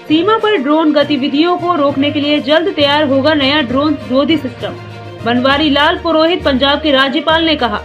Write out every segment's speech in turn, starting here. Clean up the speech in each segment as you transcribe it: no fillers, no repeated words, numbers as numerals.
सीमा पर ड्रोन गतिविधियों को रोकने के लिए जल्द तैयार होगा नया ड्रोन रोधी सिस्टम। बनवारी लाल पुरोहित पंजाब के राज्यपाल ने कहा,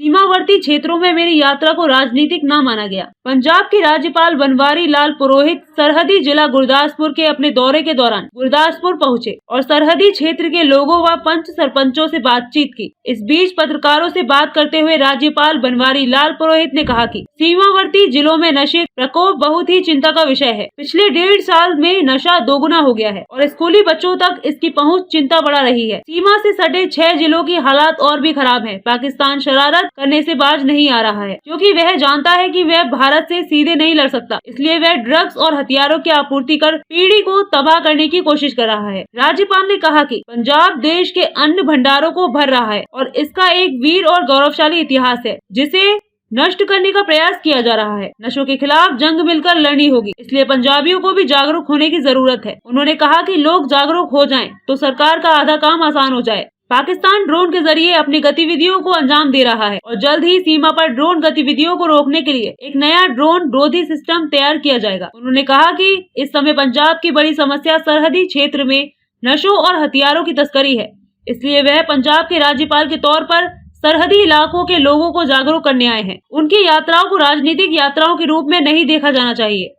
सीमावर्ती क्षेत्रों में मेरी यात्रा को राजनीतिक न माना गया। पंजाब के राज्यपाल बनवारी लाल पुरोहित सरहदी जिला गुरदासपुर के अपने दौरे के दौरान गुरदासपुर पहुंचे और सरहदी क्षेत्र के लोगों व पंच सरपंचों से बातचीत की। इस बीच पत्रकारों से बात करते हुए राज्यपाल बनवारी लाल पुरोहित ने कहा कि सीमावर्ती जिलों में नशे प्रकोप बहुत ही चिंता का विषय है। पिछले 1.5 साल में नशा दोगुना हो गया है और स्कूली बच्चों तक इसकी पहुंच चिंता बढ़ा रही है। सीमा से सटे 6 जिलों की हालात और भी खराब है। पाकिस्तान शरारत करने से बाज नहीं आ रहा है, क्योंकि वह जानता है कि वह भारत से सीधे नहीं लड़ सकता, इसलिए वह ड्रग्स और हथियारों की आपूर्ति कर पीढ़ी को तबाह करने की कोशिश कर रहा है। राज्यपाल ने कहा कि पंजाब देश के अन्न भंडारों को भर रहा है और इसका एक वीर और गौरवशाली इतिहास है, जिसे नष्ट करने का प्रयास किया जा रहा है। नशों के खिलाफ जंग मिलकर लड़नी होगी, इसलिए पंजाबियों को भी जागरूक होने की जरूरत है। उन्होंने कहा कि लोग जागरूक हो जाएं, तो सरकार का आधा काम आसान हो जाए। पाकिस्तान ड्रोन के जरिए अपनी गतिविधियों को अंजाम दे रहा है और जल्द ही सीमा पर ड्रोन गतिविधियों को रोकने के लिए एक नया ड्रोन रोधी सिस्टम तैयार किया जाएगा। उन्होंने कहा कि इस समय पंजाब की बड़ी समस्या सरहदी क्षेत्र में नशों और हथियारों की तस्करी है, इसलिए वह पंजाब के राज्यपाल के तौर पर सरहदी इलाकों के लोगों को जागरूक करने आए हैं। उनकी यात्राओं को राजनीतिक यात्राओं के रूप में नहीं देखा जाना चाहिए।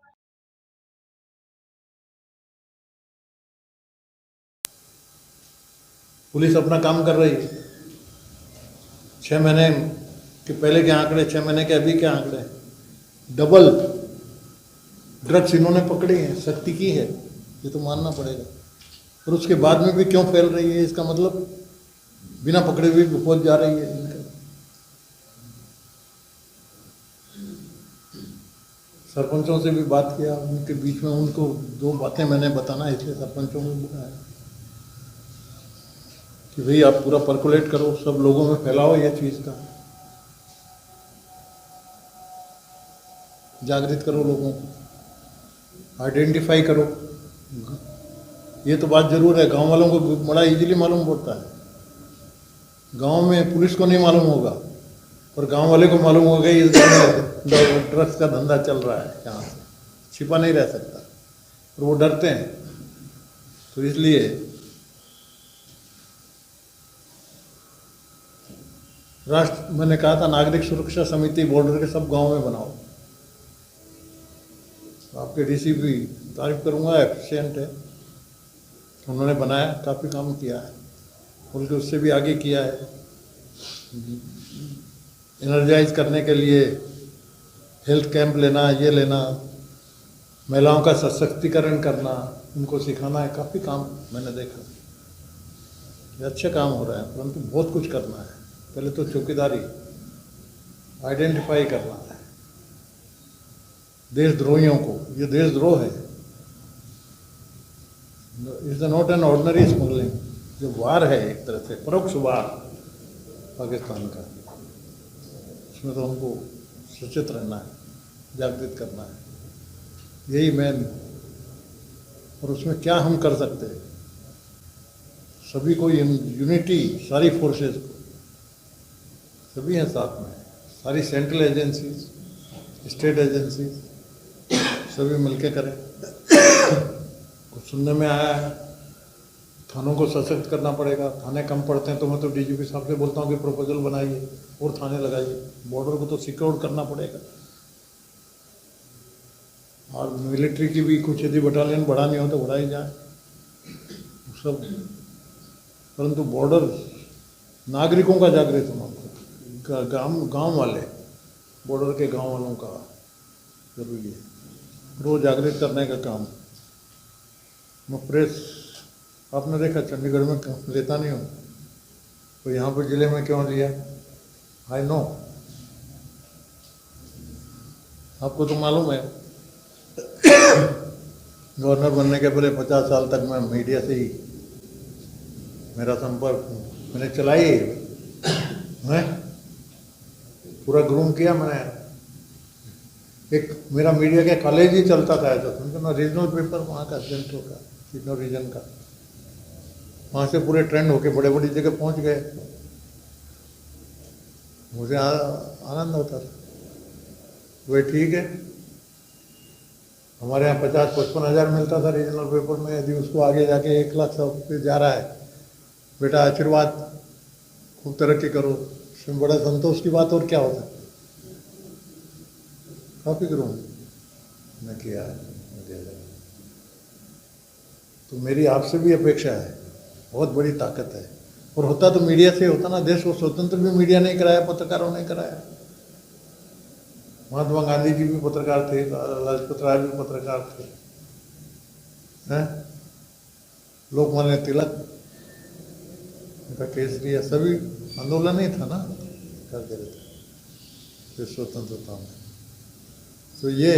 पुलिस अपना काम कर रही है। 6 महीने के पहले के आंकड़े, 6 महीने के अभी के आंकड़े, डबल ड्रग्स इन्होंने पकड़ी है, सख्ती की है, ये तो मानना पड़ेगा। और उसके बाद में भी क्यों फैल रही है, इसका मतलब बिना पकड़े हुए पहुंच जा रही है इनका। सरपंचों से भी बात किया, उनके बीच में उनको 2 बातें मैंने बताना, इसलिए सरपंचों को बुलाया कि भाई आप पूरा पर्कुलेट करो, सब लोगों में फैलाओ ये चीज़ का, जागृत करो लोगों को, आइडेंटिफाई करो। ये तो बात जरूर है, गांव वालों को बड़ा इजीली मालूम पड़ता है। गांव में पुलिस को नहीं मालूम होगा, पर गांव वाले को मालूम होगा इस ड्रग्स का धंधा चल रहा है, यहाँ से छिपा नहीं रह सकता, और वो डरते हैं। तो इसलिए राष्ट्र, मैंने कहा था नागरिक सुरक्षा समिति बॉर्डर के सब गांव में बनाओ। आपके डीसी भी तारीफ करूंगा, एफिशिएंट है, उन्होंने बनाया, काफ़ी काम किया है, बल्कि उससे भी आगे किया है। एनर्जाइज करने के लिए हेल्थ कैंप लेना, ये लेना, महिलाओं का सशक्तिकरण करना, उनको सिखाना है, काफ़ी काम मैंने देखा। ये अच्छा काम हो रहा है, परंतु बहुत कुछ करना है। पहले तो चौकीदारी आइडेंटिफाई करना है देशद्रोहियों को। ये देशद्रोह है, is not an ordinary smuggling, जो वार है, एक तरह से परोक्ष वार पाकिस्तान का। उसमें तो हमको सचेत रहना है, जागृत करना है, यही मेन। और उसमें क्या हम कर सकते हैं, सभी को यूनिटी, सारी फोर्सेस को, सभी हैं साथ में, सारी सेंट्रल एजेंसीज, स्टेट एजेंसीज, सभी मिलके करें। कुछ सुनने में आया है थानों को सशक्त करना पड़ेगा, थाने कम पड़ते हैं, तो मैं तो डीजीपी साहब से बोलता हूँ कि प्रपोजल बनाइए और थाने लगाइए। बॉर्डर को तो सिक्योर करना पड़ेगा, और मिलिट्री की भी कुछ यदि बटालियन बढ़ानी हो तो बढ़ाई जाए सब, परंतु बॉर्डर नागरिकों का जागृत होना, गांव वाले, बॉर्डर के गांव वालों का जरूरी है, रोज जागृत करने का काम। मैं प्रेस, आपने देखा चंडीगढ़ में लेता नहीं हूँ, तो यहाँ पर जिले में क्यों लिया, आई नो, आपको तो मालूम है। गवर्नर बनने के पहले 50 साल तक मैं मीडिया से ही मेरा संपर्क, मैंने चलाई है, पूरा ग्रूम किया मैंने। एक मेरा मीडिया के कॉलेज ही चलता था ऐसा, समझो ना, रीजनल पेपर वहाँ का, सेंट्रल का, तीनों रीजन का, वहाँ से पूरे ट्रेंड होके बड़े बड़ी जगह पहुँच गए। मुझे आनंद होता था। वही ठीक है, हमारे यहाँ 50-55 हज़ार मिलता था रीजनल पेपर में, यदि उसको आगे जाके 1 लाख सब पे जा रहा है, बेटा आशीर्वाद, खूब तरक्की करो, इसमें बड़ा संतोष की बात और क्या हो सकती है। काफ़ी करूँ मैं किया है, तो मेरी आपसे भी अपेक्षा है, बहुत बड़ी ताकत है। और होता तो मीडिया से होता ना, देश को स्वतंत्र भी मीडिया नहीं कराया, पत्रकारों ने कराया। महात्मा गांधी जी भी पत्रकार थे, लाजपत राय भी पत्रकार थे, हैं? लोकमान्य तिलक, उनका केसरी, सभी आंदोलन ही था ना करते रहते स्वतंत्रता में। तो ये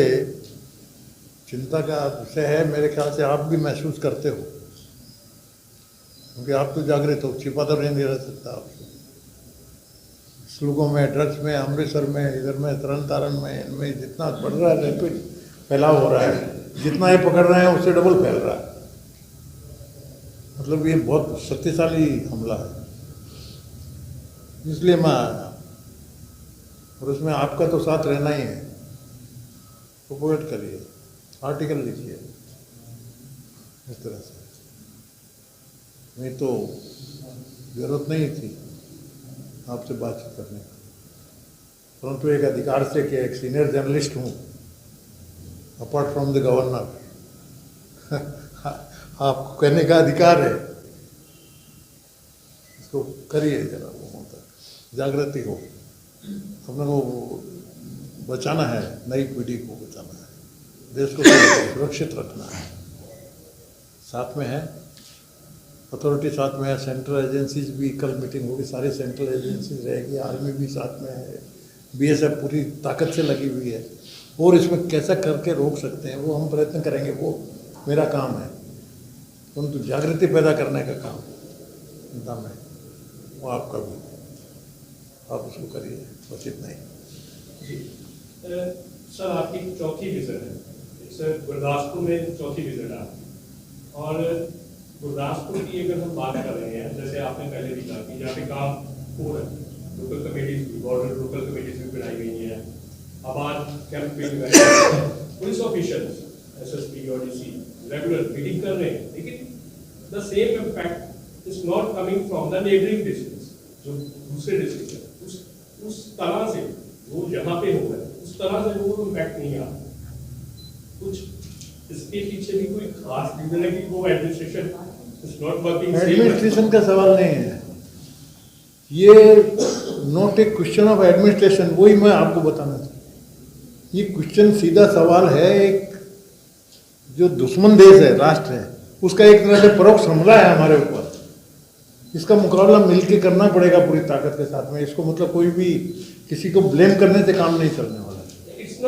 चिंता का विषय है, मेरे ख्याल से आप भी महसूस करते हो, क्योंकि आप तो जागृत हो, छिपा तो नहीं रह सकता आपसे। स्लूकों में, ड्रग्स में, अमृतसर में, इधर में, तरन तारण में, इनमें जितना बढ़ रहा है, रैपिड फैलाव हो रहा है, जितना ये पकड़ रहे हैं उससे डबल फैल रहा है। मतलब ये बहुत शक्तिशाली हमला है, इसलिए मैं आया। और उसमें आपका तो साथ रहना ही है। प्रोपोगेट करिए, आर्टिकल लिखिए इस तरह से, नहीं तो जरूरत नहीं थी आपसे बातचीत करने का। परंतु एक अधिकार से कि एक सीनियर जर्नलिस्ट हूँ, अपार्ट फ्रॉम द गवर्नर, आपको कहने का अधिकार है, इसको करिए जरा, वो होता जागृति हो, अपने को बचाना है, नई पीढ़ी को बचाना है, देश को सुरक्षित रखना है। साथ में है अथॉरिटी, साथ में है सेंट्रल एजेंसीज भी, कल मीटिंग होगी, सारी सेंट्रल एजेंसीज रहेगी, आर्मी भी साथ में है, बीएसएफ पूरी ताकत से लगी हुई है। और इसमें कैसा करके रोक सकते हैं वो हम प्रयत्न करेंगे, वो मेरा काम है। परंतु जागृति पैदा करने का काम चिंता में वो आपका भी, आप उसको करिए, बस इतना ही। जी सर, आपकी चौथी विजिट है, सर गुरदासपुर में चौथी विजिट है, और गुरदासपुर की अगर हम बात कर रहे हैं, जैसे आपने पहले भी कहा कि यहाँ पे काम हो रहा है, लोकल कमेटीज भी, बॉर्डर लोकल कमेटीज भी बनाई गई हैं, आबाद कैंप भी लगाए गए हैं, पुलिस ऑफिशियल्स एसएसपी और डीसी रेगुलर मीटिंग कर रहे हैं, लेकिन the same impact is not coming from the neighbouring districts, जो दूसरे डिस्ट्रिक्ट है, उस तरह से वो यहाँ पे हो गए, उस तरह से वो इम्पैक्ट नहीं आ रहा। कुछ इसके पीछे भी कोई खास रीजन है कि वो administration is not working? Administration का सवाल नहीं है ये, not a question of administration, वही मैं आपको बताना चाहता हूँ। ये क्वेश्चन सीधा सवाल है, एक जो दुश्मन देश है, राष्ट्र है, उसका एक तरह से परोक्ष हमला है हमारे ऊपर। इसका मुकाबला मिलकर करना पड़ेगा पूरी ताकत के साथ में। इसको मतलब कोई भी किसी को ब्लेम करने से काम नहीं चलने वाला,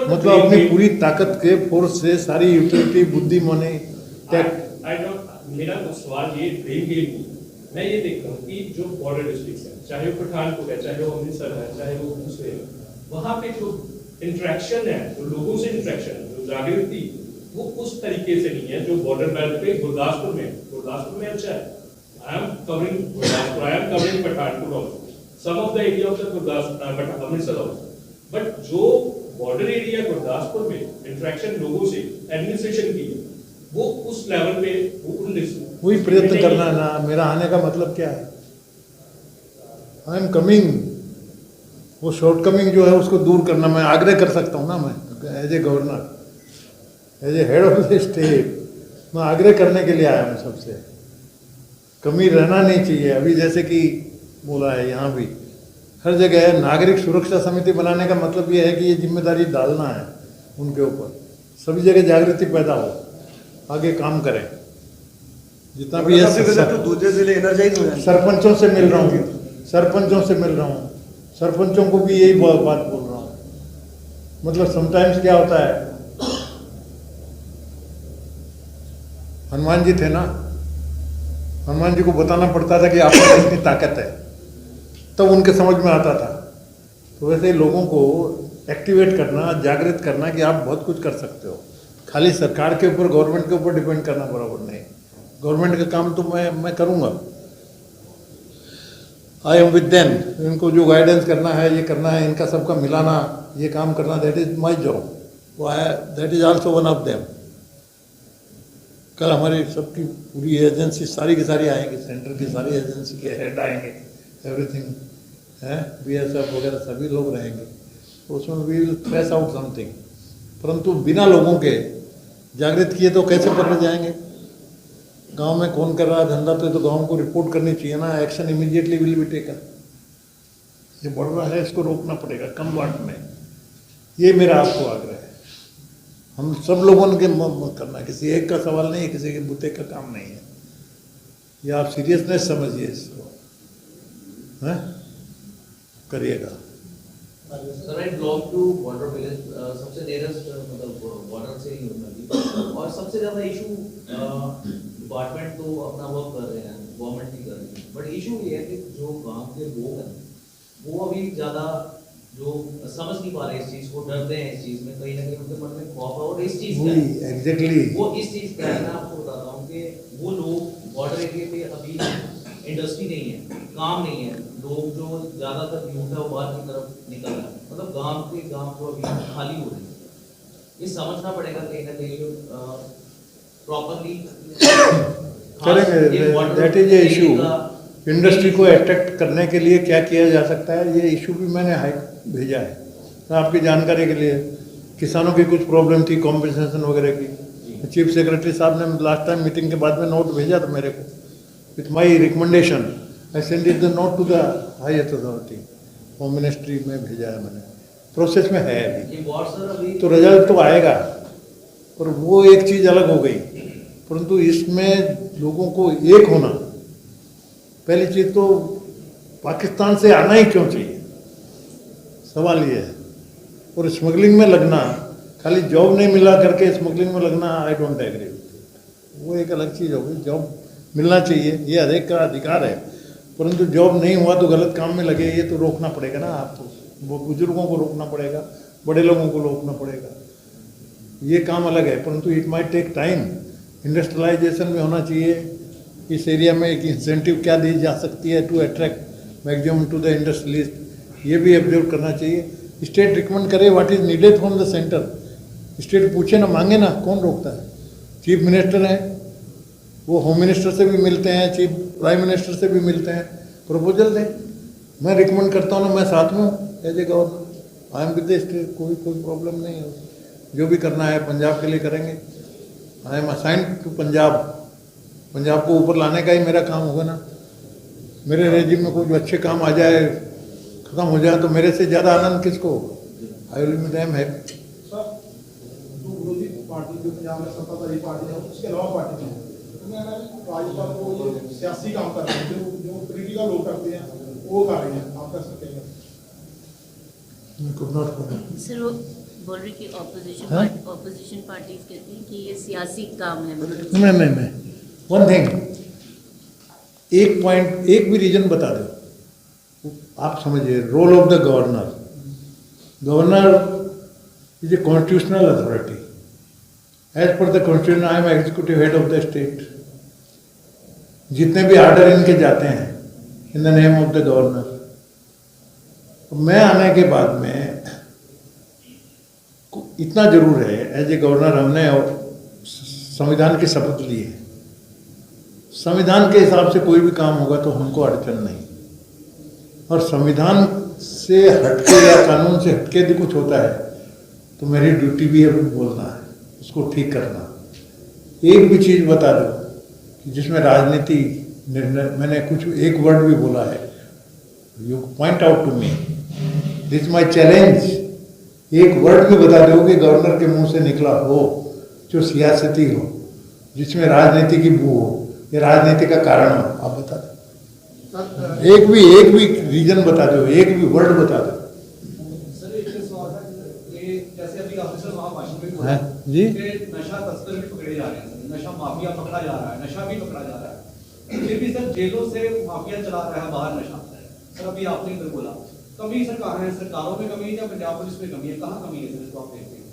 मतलब अपनी पूरी ताकत के फोर्स से, सारी यूटिलिटी, बुद्धि, मनी, मेरा सवाल ये ब्लेम गेम नहीं, मैं ये देख रहा हूँ कि जो बॉर्डर डिस्ट्रिक्ट है, चाहे वो पठानकोट है, चाहे वो अमृतसर है, चाहे वो दूसरे है, वहाँ पे जो इंटरेक्शन है, जो लोगों से इंटरेक्शन है, जो जागृति, वो उस तरीके से नहीं है जो बॉर्डर बेल्ट पे गुरदासपुर में अच्छा है। I am covering Gurdaspur, I am covering Pathankot also, some of the area of the Gurdaspur, Amritsar also, but जो border area गुरदासपुर में इंटरेक्शन लोगों से एडमिनिस्ट्रेशन की, वो उस लेवल पे वही प्रयत्न करना है ना। मेरा आने का मतलब क्या है, आई एम कमिंग, वो शॉर्टकमिंग जो है उसको दूर करना मैं आग्रह कर सकता हूँ ना, मैं as a governor, as a head of the state, मैं आग्रह करने के लिए आया हूँ सबसे। कमी रहना नहीं चाहिए। अभी जैसे कि बोला है, यहाँ भी हर जगह नागरिक सुरक्षा समिति बनाने का मतलब ये है कि ये जिम्मेदारी डालना है उनके ऊपर, सभी जगह जागृति पैदा हो, आगे काम करें। जितना भी है तो दूसरे जिले एनर्जाइज हो जाए। सरपंचों से मिल रहा हूँ, सरपंचों को भी यही बात बोल रहा हूँ। मतलब समटाइम्स क्या होता है, हनुमान जी थे ना, हनुमान जी को बताना पड़ता था कि आप में कितनी ताकत है, तब उनके समझ में आता था। तो वैसे ही लोगों को एक्टिवेट करना, जागृत करना कि आप बहुत कुछ कर सकते हो। खाली सरकार के ऊपर, गवर्नमेंट के ऊपर डिपेंड करना बराबर नहीं। गवर्नमेंट का काम तो मैं करूँगा, आई एम विद देम। इनको जो गाइडेंस करना है, ये करना है, इनका सबका मिलाना, ये काम करना, that is my job, that is also one of them. कल हमारी सबकी पूरी एजेंसी सारी की सारी आएंगी, सेंटर की सारी एजेंसी के हेड आएंगे, एवरीथिंग है, BSF वगैरह सभी लोग रहेंगे, तो उसमें we will thresh out something. परंतु बिना लोगों के जागृत किए तो कैसे पकड़े जाएंगे? गांव में कौन कर रहा है धंधा, तो गांव को रिपोर्ट करनी चाहिए ना, action immediately will be taken. ये बढ़ रहा है, इसको रोकना पड़ेगा कम वाट में, ये मेरा आपको आग्रह है। हम सब लोगों ने करना है, किसी एक का सवाल नहीं है, किसी के बुते का काम नहीं है, ये आप सीरियसनेस समझिए इसको, हैं करिएगा। Sir I belong to border village, सबसे नियरेस्ट मतलब बॉर्डर से ही नदी, और सबसे ज़्यादा इशू डिपार्टमेंट तो अपना वर्क कर रहे हैं, गवर्नमेंट भी कर रही है, बट इशू ये है कि जो गांव के लोग हैं वो अभी ज़्यादा जो समझ नहीं पा रहे इस चीज़ को, डरते हैं इस चीज़ में, कहीं ना कहीं उनके मन में खौफ है। और इस चीज़ का एग्जैक्टली वो इस चीज़ का है, मैं आपको बताता हूँ कि वो लोग बॉर्डर एरिया पे अभी इंडस्ट्री नहीं है, काम नहीं है, लोग जो ज़्यादातर यूथ है वो बाहर की तरफ निकल रहा है, मतलब गांव जो अभी खाली हो रही है। ये समझना पड़ेगा कहीं ना कहीं प्रॉपरली करेंगे, that is a issue. Industry को अट्रैक्ट करने के लिए क्या किया जा सकता है, ये इशू भी मैंने हाई भेजा है, तो आपकी जानकारी के लिए। किसानों की कुछ प्रॉब्लम थी कॉम्पनसेशन वगैरह की, चीफ सेक्रेटरी साहब ने लास्ट टाइम मीटिंग के बाद में नोट भेजा था मेरे को, with my recommendation I send it the note to the highest authority, home ministry में भेजा है मैंने, प्रोसेस में है अभी, तो रिजल्ट तो आएगा। पर वो एक चीज़ अलग हो गई, परंतु इसमें लोगों को एक होना, पहली चीज़ तो पाकिस्तान से आना ही क्यों चाहिए, सवाल ये है। और स्मगलिंग में लगना, खाली जॉब नहीं मिला करके स्मगलिंग में लगना, आई डोंट एग्री विथ, वो एक अलग चीज़ होगी। जॉब मिलना चाहिए, ये हर एक का अधिकार है, परंतु जॉब नहीं हुआ तो गलत काम में लगे, ये तो रोकना पड़ेगा ना आपको, वो बुजुर्गों को रोकना पड़ेगा, बड़े लोगों को रोकना पड़ेगा, ये काम अलग है। परंतु it might take time, industrialisation में होना चाहिए, इस एरिया में एक इंसेंटिव क्या दी जा सकती है to attract maximum to the industrialist, ये भी ऑब्जर्व करना चाहिए। स्टेट रिकमेंड करे what is needed from the centre, state पूछे ना, मांगे ना, कौन रोकता है? चीफ मिनिस्टर हैं, वो होम मिनिस्टर से भी मिलते हैं, चीफ प्राइम मिनिस्टर से भी मिलते हैं, प्रपोजल दें। मैं रिकमेंड करता हूँ ना, मैं साथ में हूँ as a governor, I am with the state, कोई प्रॉब्लम नहीं है, जो भी करना है पंजाब के लिए करेंगे। I am assigned to Punjab, Punjab को ऊपर लाने का ही मेरा काम होगा ना। मेरे रेजिम में कुछ अच्छे काम आ जाए, खत्म हो जाए, तो मेरे से ज़्यादा आनंद किसको होगा? I will be dam happy. Sir, जो विरोधी पार्टी जो पंजाब में सत्ताधारी पार्टी है, उसके अलावा पार्टी है, राज्यपाल को ये सियासी काम कर रहे हैं, जो पॉलिटिकल लोग करते हैं वो कर रहे हैं, आप कर सकते हैं? सर वो बोल रही कि ऑपोजिशन पार्टीज कहती हैं कि ये सियासी काम है। नहीं, वन थिंग, एक पॉइंट, एक भी रीजन बता दो, आप समझिए। Role of the governor, governor is a constitutional authority, as per the constitution I am executive head of the state. जितने भी आर्डर इनके जाते हैं in the name of the governor, मैं आने के बाद में इतना जरूर है, एज ए गवर्नर हमने और संविधान की शपथ ली है, संविधान के हिसाब से कोई भी काम होगा तो हमको अड़चन नहीं, और संविधान से हटके या कानून से हटके भी कुछ होता है तो मेरी ड्यूटी भी है बोलना है, उसको ठीक करना। एक भी चीज़ बता दो कि जिसमें राजनीति निर्णय, मैंने कुछ एक वर्ड भी बोला है, you point out to me, this my challenge. एक वर्ड भी बता दो कि गवर्नर के मुंह से निकला हो जो सियासती हो, जिसमें राजनीति की बू हो या राजनीति का कारण हो, आप बता दो। एक भी रीजन बता दो, एक भी वर्ड बता दो। सर एक सवाल है, ये जैसे अभी ऑफिसर वहाँ भाषण में बोला जी, कि नशा तस्कर भी पकड़े जा रहे हैं, नशा माफिया पकड़ा जा रहा है, नशा भी पकड़ा जा रहा है, फिर भी सर जेलों से माफिया चला रहा है बाहर नशा। सर अभी आपने इधर बोला कमी सर कहाँ है, सरकारों में कमी है या पंजाब पुलिस में कमी है, कहाँ कमी है सर, इसको आप देखते हैं?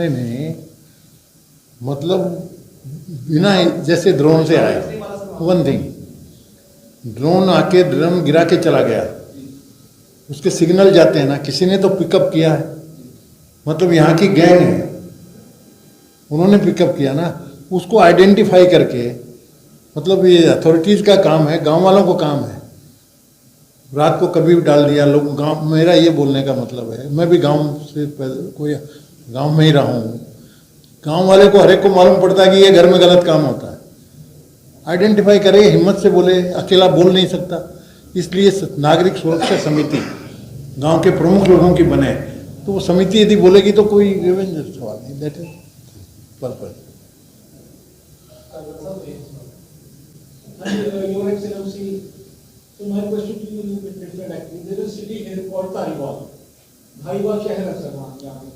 नहीं, मतलब बिना जैसे ड्रोन से आए, वन थिंग, ड्रोन आके ड्रम गिरा के चला गया, उसके सिग्नल जाते हैं ना, किसी ने तो पिकअप किया है, मतलब यहाँ की गैंग है, उन्होंने पिकअप किया ना, उसको आइडेंटिफाई करके, मतलब ये अथॉरिटीज़ का काम है, गांव वालों को काम है। रात को कभी भी डाल दिया लोग गांव, मेरा ये बोलने का मतलब है, मैं भी गांव से कोई गांव में ही रहा हूँ। गांव वाले को हर एक को मालूम पड़ता है कि ये घर में गलत काम होता है। आइडेंटिफाई करे, हिम्मत से बोले, अकेला बोल नहीं सकता। इसलिए नागरिक सुरक्षा समिति गांव के प्रमुख लोगों की बने, तो वो समिति यदि बोलेगी तो कोई सवाल नहीं। That is purpose. Your Excellency, so my question to you is a bit different actually. There is a city here called Dhariwal. Dhariwal शहर है सर वहाँ यहाँ पे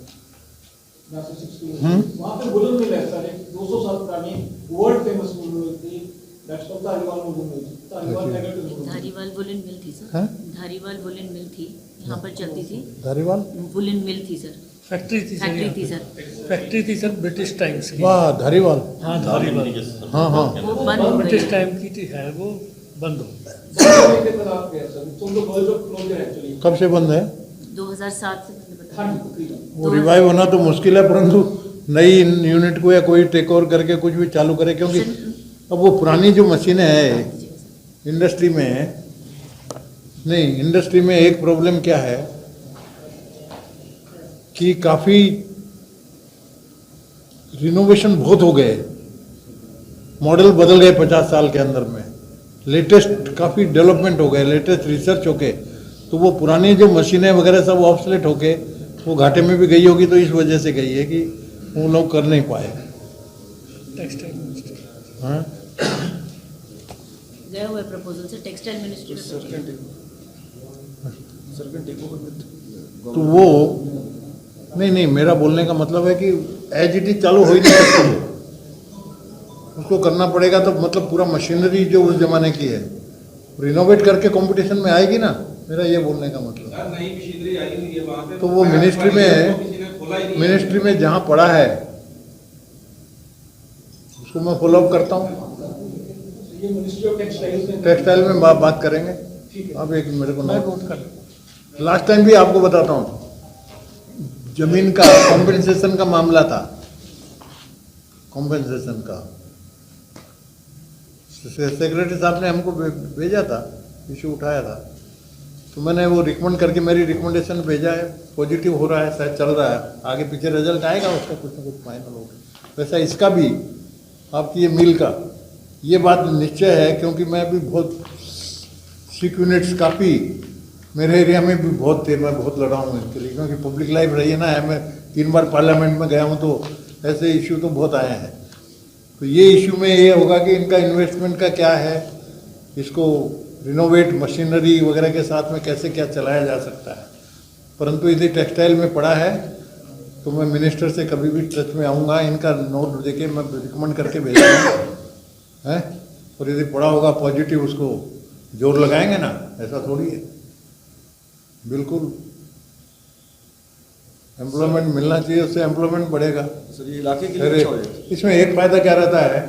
6 किलोमीटर। वहाँ पे वुलन मिल है सर, एक 200 साल पुरानी वर्ल्ड फेमस वुलन मिल थी। That's called Dhariwal woollen mill. Dhariwal negative. Dhariwal woollen mill थी सर। हाँ? धारीवाल वुलन मिल थी, यहाँ पर चलती थी। धारीवाल वुलन मिल थी सर। फैक्ट्री थी सर ब्रिटिश टाइम से। वाह, धारीवाल। हाँ धारीवाल, हाँ हाँ, वो बंद हो गई ब्रिटिश है। टाइम की थी, है वो बंद हो गई। के खिलाफ गया sir. So the world of closure actually. कब से बंद है? 2007 से मैंने बताया। हाँ तकरीबन। वो रिवाइव होना तो मुश्किल है, परंतु नई यूनिट को या कोई टेक ओवर करके कुछ भी चालू करे, क्योंकि अब वो पुरानी जो मशीनें हैं इंडस्ट्री में, नहीं इंडस्ट्री में एक प्रॉब्लम क्या है कि काफ़ी रिनोवेशन बहुत हो गए, मॉडल बदल गए 50 साल के अंदर में, लेटेस्ट काफ़ी डेवलपमेंट हो गए, लेटेस्ट रिसर्च हो गए, तो वो पुरानी जो मशीनें वगैरह सब ऑब्सोलेट होके वो घाटे में भी गई होगी। तो इस वजह से गई है कि वो लोग कर नहीं पाए। Textile ministry. हाँ, गया हुआ प्रपोजल से टेक्सटाइल मिनिस्ट्री तो वो नहीं, मेरा बोलने का मतलब है कि एज इट इज चालू हो ही नहीं सकती, उसको करना पड़ेगा। तो मतलब पूरा मशीनरी जो उस जमाने की है रिनोवेट करके कंपटीशन में आएगी ना, मेरा ये बोलने का मतलब। नई मशीनरी आई हुई है वहाँ पे, तो वो मिनिस्ट्री में जहाँ पड़ा है उसको मैं फॉलोअप करता हूँ। ये मिनिस्ट्री ऑफ टेक्सटाइल्स में टेक्सटाइल में बात करेंगे। अब एक मेरे को नोट कर, लास्ट टाइम भी आपको बताता हूँ, जमीन का कॉम्पेंसेशन का मामला था, कॉम्पेंसेशन का सेक्रेटरी साहब ने हमको भेजा था, इशू उठाया था, तो मैंने वो रिकमेंड करके मेरी रिकमेंडेशन भेजा है, पॉजिटिव हो रहा है, शायद चल रहा है, आगे पीछे रिजल्ट आएगा उसका, कुछ ना कुछ फाइनल होगा। वैसा इसका भी आपकी ये मिल का ये बात निश्चय है, क्योंकि मैं भी बहुत सिक यूनिट्स काफ़ी मेरे एरिया में भी बहुत थे, मैं बहुत लड़ा हूँ इसके लिए, क्योंकि पब्लिक लाइफ रही है ना, मैं 3 बार पार्लियामेंट में गया हूँ, तो ऐसे इशू तो बहुत आए हैं। तो ये इशू में ये होगा कि इनका इन्वेस्टमेंट का क्या है, इसको रिनोवेट मशीनरी वगैरह के साथ में कैसे क्या चलाया जा सकता है। परंतु यदि टेक्सटाइल में पड़ा है तो मैं मिनिस्टर से कभी भी टच में आऊँगा, इनका नोट देके मैं रिकमेंड करके भेजूँगा है, और यदि पड़ा होगा पॉजिटिव उसको जोर लगाएंगे ना, ऐसा थोड़ी है। बिल्कुल एम्प्लॉयमेंट मिलना चाहिए, उससे एम्प्लॉयमेंट बढ़ेगा। सर ये इलाके के लिए अच्छा हो जाएगा। इसमें एक फायदा क्या रहता है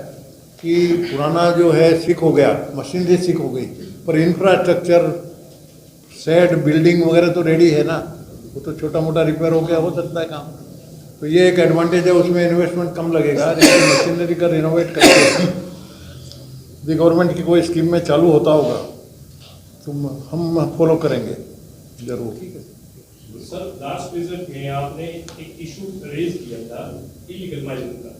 कि पुराना जो है सिक हो गया, मशीनरी सिक हो गई, पर इंफ्रास्ट्रक्चर शेड बिल्डिंग वगैरह तो रेडी है ना, वो तो छोटा मोटा रिपेयर हो गया, हो सकता है काम। तो ये एक एडवांटेज है, उसमें इन्वेस्टमेंट कम लगेगा। लेकिन मशीनरी का रिनोवेट करके यदि गवर्नमेंट की कोई स्कीम में चालू होता होगा तो हम फॉलो करेंगे जरूर। ठीक है सर, लास्ट विजिट में आपने एक इशू रेज किया था इलीगल माइनिंग का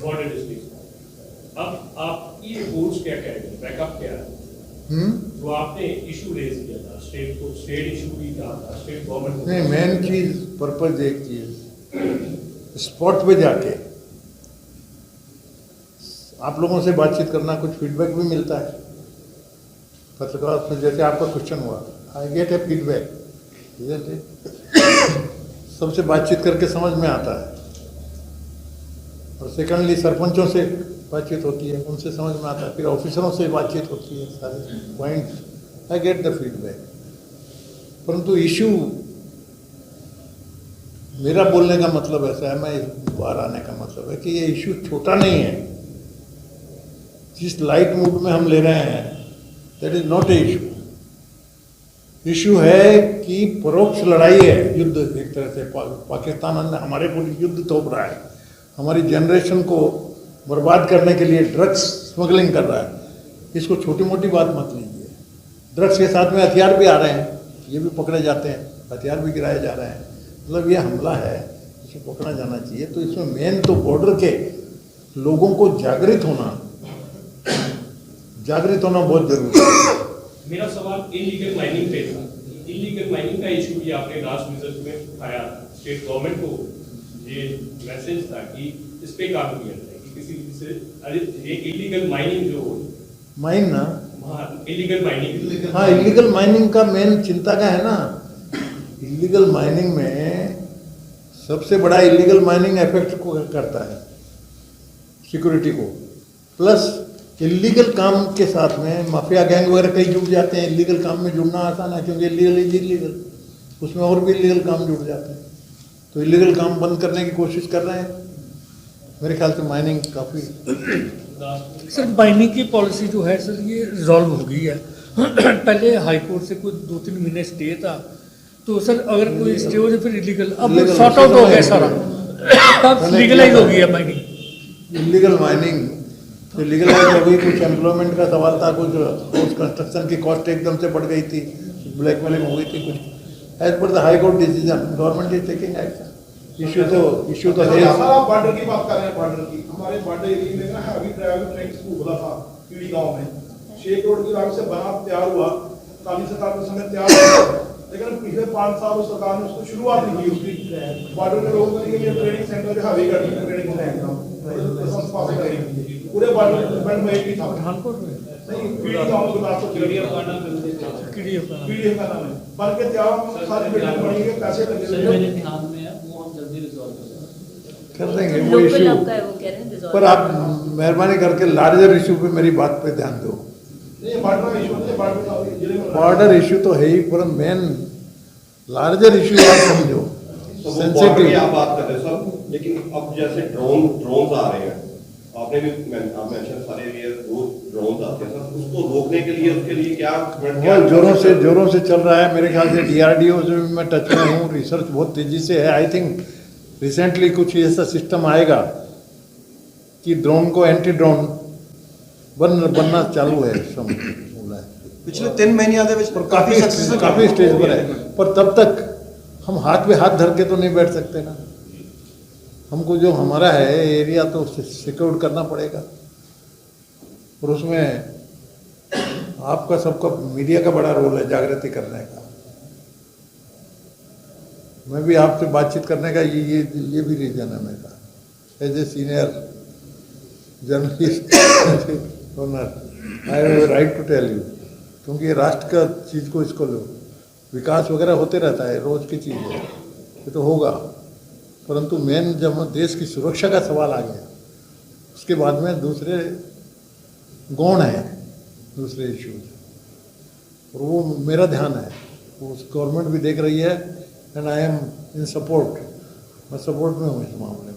बॉर्डर डिस्ट्रिक्ट। अब आपकी रिपोर्ट्स क्या कह रही है, बैकअप क्या है? जो आपने इशू रेज किया था, स्टेट इशू भी कहा था, स्टेट गवर्नमेंट नहीं, मेन चीज पर्पज एक चीज स्पॉट पे जाके आप लोगों से बातचीत करना, कुछ फीडबैक भी मिलता है पत्रकार से, जैसे आपका क्वेश्चन हुआ, आई गेट ए फीडबैक, सबसे बातचीत करके समझ में आता है। और सेकेंडली सरपंचों से बातचीत होती है, उनसे समझ में आता है, फिर ऑफिसरों से बातचीत होती है, सारे point I get the feedback. परंतु इशू, मेरा बोलने का मतलब ऐसा है, मैं इस बार आने का मतलब है कि ये इशू छोटा नहीं है। जिस लाइट मूड में हम ले रहे हैं, that is not a issue. Issue है कि परोक्ष लड़ाई है, युद्ध एक तरह से पाकिस्तान हमारे पूरी युद्ध थोप रहा है, हमारी जनरेशन को बर्बाद करने के लिए ड्रग्स स्मगलिंग कर रहा है। इसको छोटी मोटी बात मत लीजिए। ड्रग्स के साथ में हथियार भी आ रहे हैं, ये भी पकड़े जाते हैं, हथियार भी गिराए जा रहे हैं। मतलब ये हमला है, इसे पकड़ा जाना चाहिए। तो इसमें मेन तो बॉर्डर के लोगों को जागृत होना बहुत जरूरी है। मेरा सवाल इलीगल माइनिंग पे था। इलीगल माइनिंग का इशू भी आपने लास्ट विजिट में उठाया, स्टेट गवर्नमेंट को ये मैसेज था कि इस पे काम किया जाए कि किसी से अरे ये इलीगल माइनिंग जो माइन ना, इलीगल माइनिंग, हाँ इलीगल माइनिंग का मेन चिंता का है ना। इलीगल माइनिंग में सबसे बड़ा इलीगल माइनिंग इफेक्ट को करता है सिक्योरिटी को, प्लस इलीगल काम के साथ में माफिया गैंग वगैरह कई जुड़ जाते हैं। इलीगल काम में जुड़ना आसान है क्योंकि इलीगल इज इलीगल, उसमें और भी इलीगल काम जुड़ जाते हैं। तो इलीगल काम बंद करने की कोशिश कर रहे हैं। मेरे ख्याल से माइनिंग काफ़ी सर माइनिंग की पॉलिसी जो है सर ये रिजॉल्व हो गई है। पहले हाई कोर्ट से कुछ 2-3 महीने स्टे था, तो सर अगर कोई स्टे हो जाए फिर इलीगल, अब सॉर्ट आउट हो गया सारा, अब लीगलाइज हो गई है माइनिंग। इलीगल माइनिंग तो लीगलाइज हो गई। कुछ एम्प्लॉयमेंट का सवाल था, कुछ कंस्ट्रक्शन की कॉस्ट एकदम से बढ़ गई थी, ब्लैकमेलिंग हो गई थी कुछ। As per the high court decision government is taking action. Issue तो है। सारा बॉर्डर की बात कर रहे हैं, बॉर्डर की हमारे बॉर्डर एरिया में ना हैवी ट्रैवल ट्रेन बोला था पीड़ी गांव में 6 करोड़ की लागत से बना तैयार हुआ, काली सरकार के समय तैयार हुआ, लेकिन पिछले 5 साल उस सरकार ने उसको शुरुआत नहीं की। उसकी बॉर्डर के लोगों के लिए ट्रेनिंग सेंटर जो हैवी कर दी, ट्रेनिंग पूरे बॉर्डर डिपेंड में एक ही था पठानकोट में नहीं, पीड़ी गांव में गुरदासपुर पीडीएफ का नाम है, बन के तैयार सारी बिल्डिंग बनी है, पैसे लगे ध्यान में है, वो हम जल्दी रिजॉल्व कर देंगे वो लोकल इशू। आपका है वो कह रहे हैं resolve पर आप मेहरबानी करके लार्जर इशू पे मेरी बात पे ध्यान दो। नहीं बॉर्डर इशू नहीं, बॉर्डर जिले में बॉर्डर इशू तो है ही, पर मेन लार्जर इशू आप समझो। तो वो बॉर्डर की आप बात कर रहे हैं सर, लेकिन अब जैसे ड्रोन्स आ रहे हैं, आपने भी आप मेंशन सारे एरिया रोज ड्रोन्स आते हैं सर, उसको रोकने के लिए उसके लिए क्या बहुत जोरों से चल रहा है। मेरे ख्याल से DRDO से भी मैं टच में हूँ, रिसर्च बहुत तेजी से है। आई थिंक रिसेंटली कुछ ऐसा सिस्टम आएगा कि ड्रोन को एंटी ड्रोन बनना चालू है, बोला है। पिछले 3 महीने पर काफी स्टेज पर है, पर तब तक हम हाथ पे हाथ धर के तो नहीं बैठ सकते ना। हमको जो हमारा है एरिया तो सिक्योर करना पड़ेगा, और उसमें आपका सबका मीडिया का बड़ा रोल है जागृति करने का। मैं भी आपसे बातचीत करने का ये भी रीजन है मेरा, as a senior journalist owner I have right to tell you, क्योंकि ये राष्ट्र का चीज़ को इसको लो, विकास वगैरह होते रहता है, रोज की चीज़ है, ये तो होगा। परंतु मेन जब देश की सुरक्षा का सवाल आ गया, उसके बाद में दूसरे गौण है, दूसरे इश्यूज, और वो मेरा ध्यान है, वो गवर्नमेंट भी देख रही है, and I am in support, मैं सपोर्ट में हूँ इस मामले में।